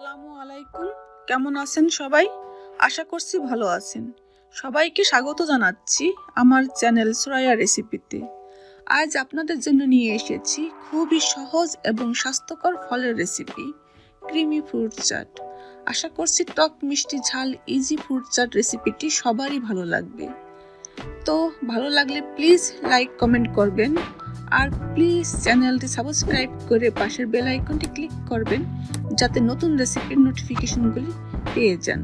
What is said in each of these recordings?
আসসালামু আলাইকুম। কেমন আছেন সবাই? আশা করছি ভালো আছেন। সবাইকে স্বাগত জানাচ্ছি আমার চ্যানেল সুরায়া রেসিপিতে। আজ আপনাদের জন্য নিয়ে এসেছি খুবই সহজ এবং স্বাস্থ্যকর ফলের রেসিপি, ক্রিমি ফ্রুট চাট। আশা করছি টক মিষ্টি ঝাল ইজি ফ্রুট চাট রেসিপিটি সবারই ভালো লাগবে। তো ভালো লাগলে প্লিজ লাইক কমেন্ট করবেন, আর প্লিজ চ্যানেলটি সাবস্ক্রাইব করে পাশের বেল আইকনটি ক্লিক করবেন যাতে নতুন রেসিপির নোটিফিকেশনগুলি পেয়ে যান।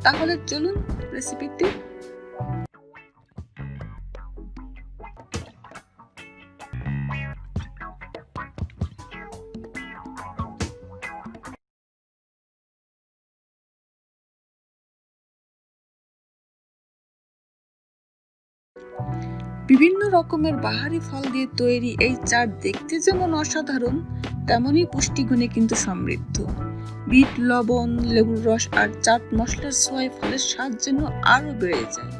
তাহলে চলুন রেসিপিতে। বিভিন্ন রকমের বাহারি ফল দিয়ে তৈরি এই চাট দেখতে যেমন অসাধারণ, তেমনই পুষ্টিগুণে কিন্তু সমৃদ্ধ। বিট লবণ, লেবুর রস আর চাট মশলার ছোঁয়ায় ফলের স্বাদ যেন আরো বেড়ে যায়।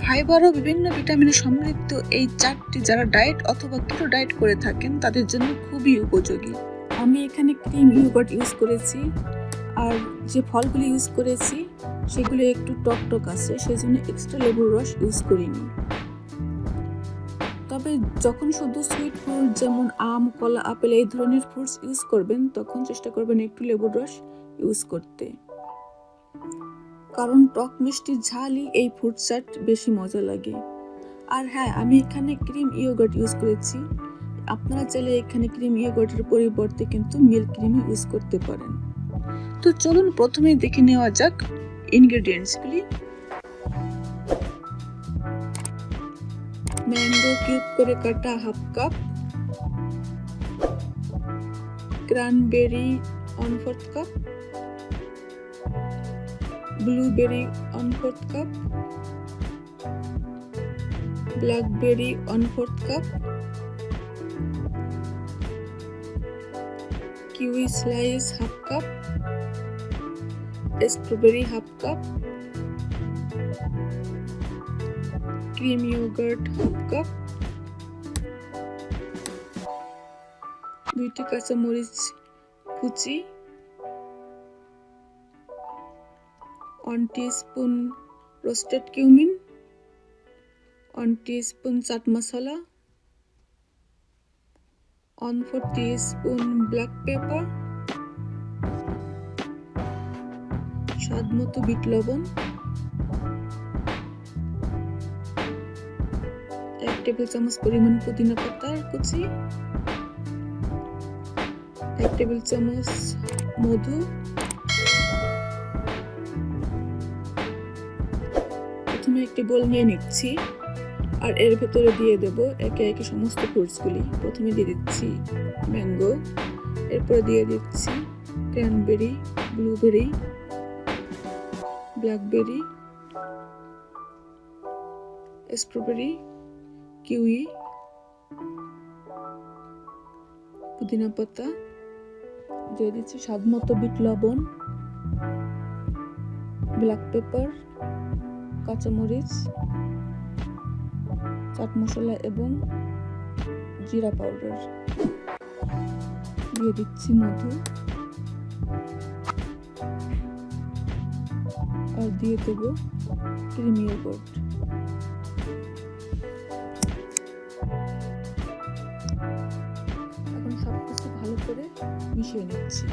ফাইবার ও বিভিন্ন ভিটামিনে সমৃদ্ধ এই চাটটি যারা ডায়েট অথবা কিটো ডায়েট করে থাকেন তাদের জন্য খুবই উপযোগী। আমি এখানে ক্রিম ইয়োগার্ট ইউজ করেছি, আর যে ফলগুলি ইউজ করেছি সেগুলো একটু টক আছে, সেজন্য এক্সট্রা লেবুর রস ইউজ করিনি। তবে যখন শুধু সুইট ফ্রুট যেমন আম, কলা, আপেল এই ধরনের ফ্রুটস ইউজ করবেন তখন চেষ্টা করবেন একটু লেবুর রস ইউজ করতে, কারণ টক মিষ্টি ঝালই এই ফ্রুট চাট বেশি মজা লাগে। আর হ্যাঁ, আমি এখানে ক্রিম ইয়োগার্ট ইউজ করেছি। আপনারা চাইলে এখানে ক্রিম ইয়োগার্টের পরিবর্তে কিন্তু মিল্ক ক্রিম ইউজ করতে পারেন। তো চলুন প্রথমে দেখে নেওয়া যাক ইনগ্রেডিয়েন্টসগুলি। ম্যাঙ্গো কিউব করে কাটা half cup, cranberry 1/4 cup, blueberry 1/4 cup, blackberry 1/4 cup, kiwi slice half cup, strawberry half cup, cream yogurt half cup, 2টি কাঁচামরিচ কুচি, 1 teaspoon roasted cumin, 1 teaspoon chaat masala, 1/4 teaspoon black pepper, স্বাদ মতো বিট লবণ, 1 টেবিল চামচ পরিমাণ পুদিনা পাতার কুচি, 1 টেবিল চামচ মধু, প্রথমে একটি বোল নিয়ে নিচ্ছি আর এর ভেতরে দিয়ে দেব একে একে সমস্ত ফ্রুটসগুলি। প্রথমে দিয়ে দিচ্ছি ম্যাঙ্গো, এরপরে দিয়ে দিচ্ছি cranberry, blueberry, blackberry, strawberry, kiwi, পুদিনা পাতা, দিয়ে দিচ্ছি স্বাদ মতো বিট লবণ, ব্ল্যাক পেপার, কাঁচামরিচ, চাট মশলা এবং জিরা পাউডার, দিয়ে দিচ্ছি মধু, আর দিয়ে দেব ক্রিম ইয়োগার্ট। এখন সবকিছু ভালো করে মিশিয়ে নিচ্ছি।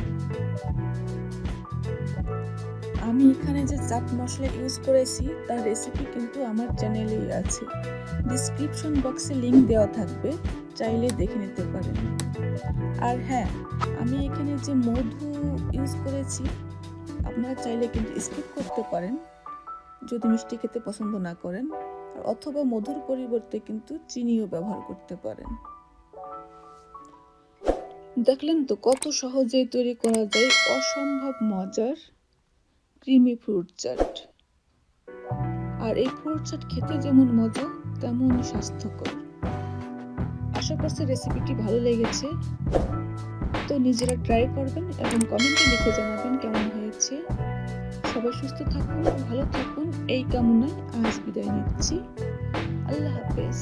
আমি এখানে যে চাট মশলা ইউজ করেছি তার রেসিপি কিন্তু আমার চ্যানেলেই আছে, ডিসক্রিপশন বক্সে লিংক দেওয়া থাকবে, চাইলে দেখে নিতে পারেন। আর হ্যাঁ, আমি এখানে যে মধু ইউজ করেছি আপনারা চাইলে কিন্তু স্কিপ করতে পারেন যদি মিষ্টি খেতে পছন্দ না করেন, অথবা মধুর পরিবর্তে কিন্তু চিনিও ব্যবহার করতে পারেন। দেখলেন তো কত সহজেই তৈরি করা যায় অসম্ভব মজার ক্রিমি ফ্রুট চাট। আর এই ফ্রুট চাট খেতে যেমন মজা তেমনই স্বাস্থ্যকর। আশা করছি রেসিপিটি ভালো লেগেছে। তো নিজেরা ট্রাই করবেন এবং কমেন্টে লিখে জানাবেন কেমন হয়েছে। সবাই সুস্থ থাকুন, ভালো থাকুন এই কামনায় আজ বিদায় নিচ্ছি। আল্লাহ হাফেজ।